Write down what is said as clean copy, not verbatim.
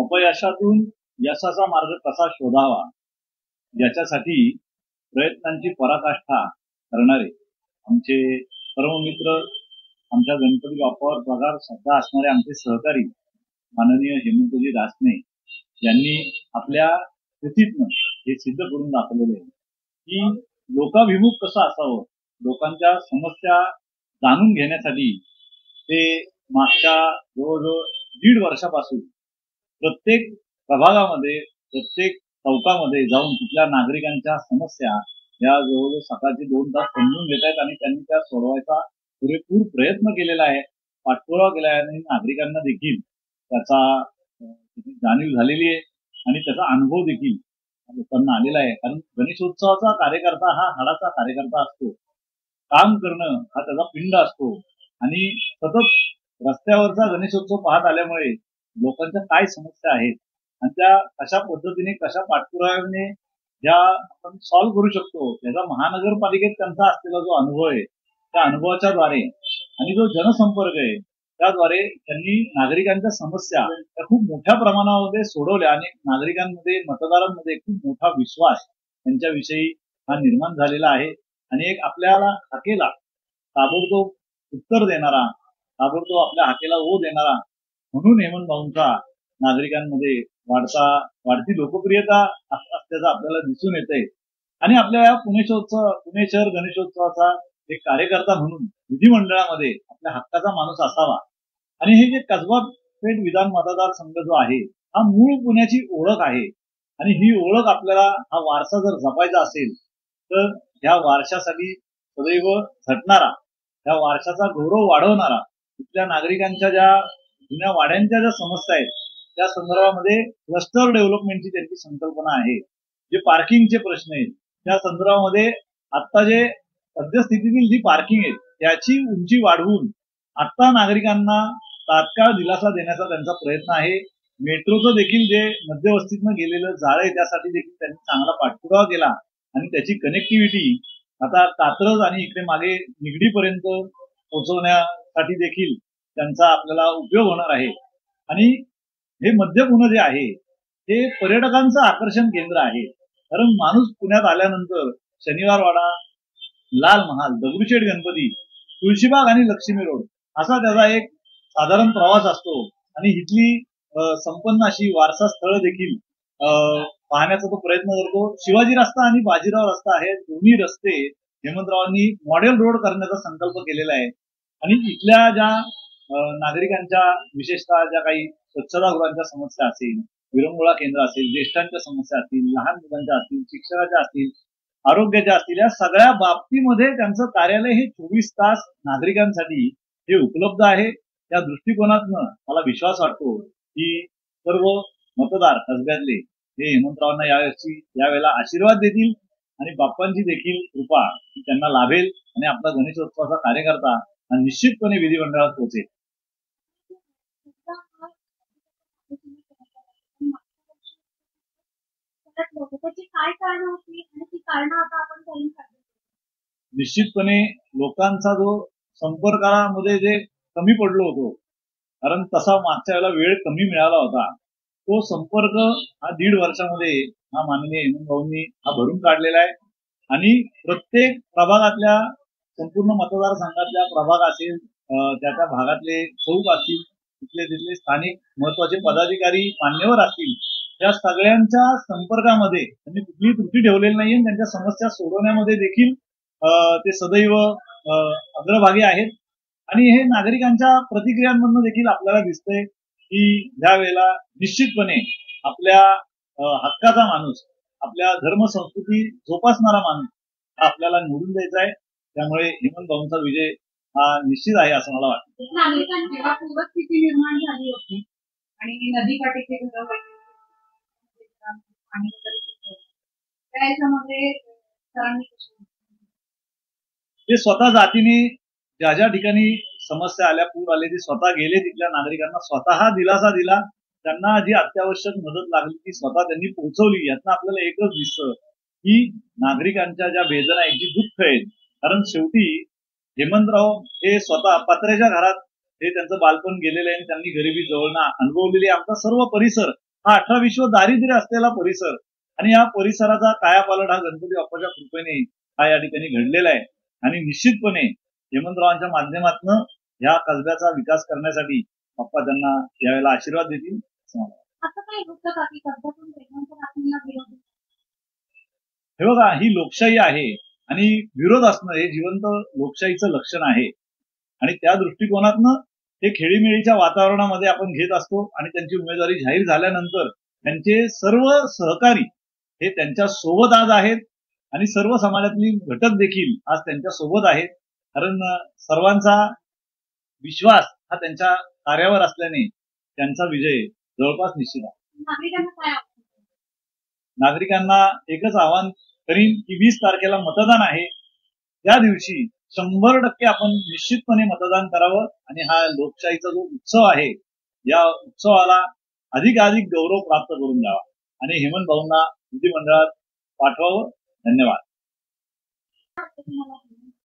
अपयशातून यशाचा मार्ग कसा शोधावा याच्यासाठी प्रयत्नांची पराकाष्ठा करणारे आमचे परममित्र, आमच्या गणपती बाप्पावर प्रगाढ श्रद्धा असणारे आमचे सहकारी माननीय हेमंतजी रासने यांनी आपल्या कृतीतनं हे सिद्ध करून दाखवलेले आहे की लोकाभिमुख कसं असावं, लोकांच्या समस्या जाणून घेण्यासाठी ते मागच्या जवळजवळ 1.5 वर्षापासून प्रत्येक प्रभागामध्ये, प्रत्येक चौकामध्ये जाऊन तिथल्या नागरिकांच्या समस्या या जवळजवळ सकाळचे 2 तास समजून घेत आहेत आणि त्यांनी त्या सोडवायचा पुरेपूर प्रयत्न केलेला आहे, पाठपुरावा केला आहे आणि नागरिकांना देखील त्याचा जाणीव झालेली आहे आणि त्याचा अनुभव देखील लोकांना आलेला आहे. कारण गणेशोत्सवाचा कार्यकर्ता हा हाडाचा कार्यकर्ता असतो, काम करणं हा त्याचा पिंड असतो आणि सतत रस्त्यावरचा गणेशोत्सव पाहत आल्यामुळे लोकांच्या काय समस्या आहेत आणि त्या कशा पद्धतीने, कशा पाठपुराव्याने ज्या आपण सॉल्व्ह करू शकतो याचा महानगरपालिकेत त्यांचा असलेला जो अनुभव आहे त्या अनुभवाच्या द्वारे आणि जो जनसंपर्क आहे त्याद्वारे त्यांनी नागरिकांच्या समस्या त्या खूप मोठ्या प्रमाणामध्ये सोडवल्या आणि नागरिकांमध्ये, मतदारांमध्ये खूप मोठा विश्वास त्यांच्याविषयी हा निर्माण झालेला आहे. आणि एक आपल्याला हाकेला ताबडतोब उत्तर देणारा, ताबडतोब आपल्या हाकेला ओ देणारा म्हणून हेमंत भाऊंचा नागरिकांमध्ये वाढती लोकप्रियता असल्याचं आपल्याला दिसून येतंय. आणि आपल्या या पुणे शहर गणेशोत्सवाचा एक कार्यकर्ता म्हणून विधिमंडळामध्ये आपल्या हक्काचा माणूस असावा. आणि हे जे कसबा पेठ विधान मतदारसंघ जो आहे हा मूळ पुण्याची ओळख आहे आणि ही ओळख आपल्याला हा वारसा जर जपायचा असेल तर ह्या वारशासाठी सदैव झटणारा, ह्या वारशाचा गौरव वाढवणारा, इथल्या नागरिकांच्या ज्या जुन्या वाड्यांच्या ज्या समस्या आहेत त्या संदर्भामध्ये क्लस्टर डेव्हलपमेंटची त्यांची संकल्पना आहे. जे पार्किंगचे प्रश्न आहेत त्या संदर्भामध्ये आता जे सद्यस्थितीतील जी पार्किंग आहे त्याची उंची वाढवून आता नागरिकांना तात्काळ दिलासा देण्याचा त्यांचा प्रयत्न आहे. मेट्रोचं देखील जे मध्यवस्तीतनं गेलेलं जाळं आहे त्यासाठी देखील त्यांनी चांगला पाठपुरावा केला आणि त्याची कनेक्टिव्हिटी आता कात्रज आणि इकडे मागे निगडीपर्यंत पोहोचवण्यासाठी देखील त्यांचा आपल्याला उपयोग होणार आहे. आणि हे मध्य पुणे जे आहे ते पर्यटकांचं आकर्षण केंद्र आहे. कारण माणूस पुण्यात आल्यानंतर शनिवारवाडा, लाल महाल, दगडूशेठ गणपती, तुळशीबाग आणि लक्ष्मी रोड असा त्याचा एक साधारण प्रवास असतो आणि इथली संपन्न अशी वारसा स्थळ देखील पाहण्याचा तो प्रयत्न करतो. शिवाजी रस्ता आणि बाजीराव रस्ता हे दोन्ही रस्ते हेमंतरावांनी मॉडेल रोड करण्याचा संकल्प केलेला आहे. आणि इथल्या ज्या नागरिकांच्या विशेषतः ज्या काही स्वच्छतागृहांच्या समस्या असतील, विरंगुळा केंद्र असेल, ज्येष्ठांच्या समस्या असतील, लहान मुलांच्या असतील, शिक्षणाच्या असतील, आरोग्याच्या असतील, या सगळ्या बाबतीमध्ये त्यांचं कार्यालय हे 24 तास नागरिकांसाठी हे उपलब्ध आहे. त्या दृष्टिकोनातनं मला विश्वास वाटतो की सर्व मतदार कसब्यातले हे हेमंतरावांना यावेळेला आशीर्वाद देतील आणि बाप्पांची देखील कृपा त्यांना लाभेल आणि आपला गणेशोत्सवाचा कार्यकर्ता हा निश्चितपणे विधिमंडळात पोहोचेल. निश्चितपणे लोकांचा जो संपर्कामध्ये जे कमी पडलो होतो, कारण तसा मागच्या वेळेला वेळ कमी मिळाला होता, तो संपर्क हा 1.5 वर्षामध्ये हा माननीय हेमंत भाऊंनी हा भरून काढलेला आहे. आणि प्रत्येक प्रभागातल्या, संपूर्ण मतदारसंघातल्या प्रभाग असेल, त्या भागातले चौक असतील, तिथले स्थानिक महत्वाचे पदाधिकारी, मान्यवर असतील, त्या सगळ्यांच्या संपर्कामध्ये त्यांनी कुठलीही त्रुटी ठेवलेली नाहीये. त्यांच्या समस्या सोडवण्यामध्ये देखील ते सदैव अग्रभागी आहेत. आणि हे नागरिकांच्या प्रतिक्रियांमधून देखील आपल्याला दिसतंय की ह्या वेळेला निश्चितपणे आपल्या हक्काचा माणूस, आपल्या धर्म संस्कृती जोपासणारा माणूस हा आपल्याला निवडून द्यायचा आहे. त्यामुळे हेमंत भाऊंचा विजय हा निश्चित आहे असं मला वाटतं. नागरिकांची पूरस्थिती निर्माण झाली होती आणि नदीकाठीचे घरं पाणी वगैरे त्याच्यामध्ये ते स्वतः जातीने ज्या ज्या ठिकाणी समस्या आल्या, पूर आले, ते स्वतः गेले, तिथल्या नागरिकांना स्वतः दिलासा दिला, त्यांना जी अत्यावश्यक मदत लागली ती स्वतः त्यांनी पोहोचवली. यातनं आपल्याला एकच दिसतं की नागरिकांच्या ज्या वेदना आहेत, जी दुःख आहेत, कारण शेवटी हेमंतराव हे स्वतः पत्र्याच्या घरात हे त्यांचं बालपण गेलेलं आहे आणि त्यांनी गरिबी जवळनं अनुभवलेली. आमचा सर्व परिसर हा 18-20 दारिद्र्य असलेला परिसर आणि या परिसराचा कायापालट हा गणपती बाप्पाच्या कृपेने हा या ठिकाणी घडलेला आहे आणि निश्चितपणे हेमंतरावांच्या माध्यमातून या कसब्याचा विकास करण्यासाठी बाप्पा त्यांना यावेळेला आशीर्वाद देतील असं मला वाटतं. असं काय होतं का की कसब्यातून हेमंतरावांना विरोध? हे बघा, ही लोकशाही आहे आणि विरोध असणं हे जिवंत लोकशाहीचं लक्षण आहे आणि त्या दृष्टिकोनातनं हे खेळीमेळीच्या वातावरणामध्ये आपण घेत असतो आणि त्यांची उमेदवारी जाहीर झाल्यानंतर त्यांचे सर्व सहकारी हे त्यांच्या सोबत आज आहेत आणि सर्व समाजातली घटक देखील आज त्यांच्या सोबत आहेत. कारण सर्वांचा विश्वास हा त्यांच्या कार्यावर असल्याने त्यांचा विजय जवळपास निश्चित आहे. नागरिकांना काय आवडतं? नागरिकांना एकच आवाहन करीन की 20 तारखेला मतदान आहे. त्या दिवशी 100% आपण निश्चितपणे मतदान करावं आणि हा लोकशाहीचा जो उत्सव आहे या उत्सवाला अधिकाधिक गौरव प्राप्त करून द्यावा आणि हेमंत भाऊंना विधिमंडळात पाठवावं. धन्यवाद. तुम्हाला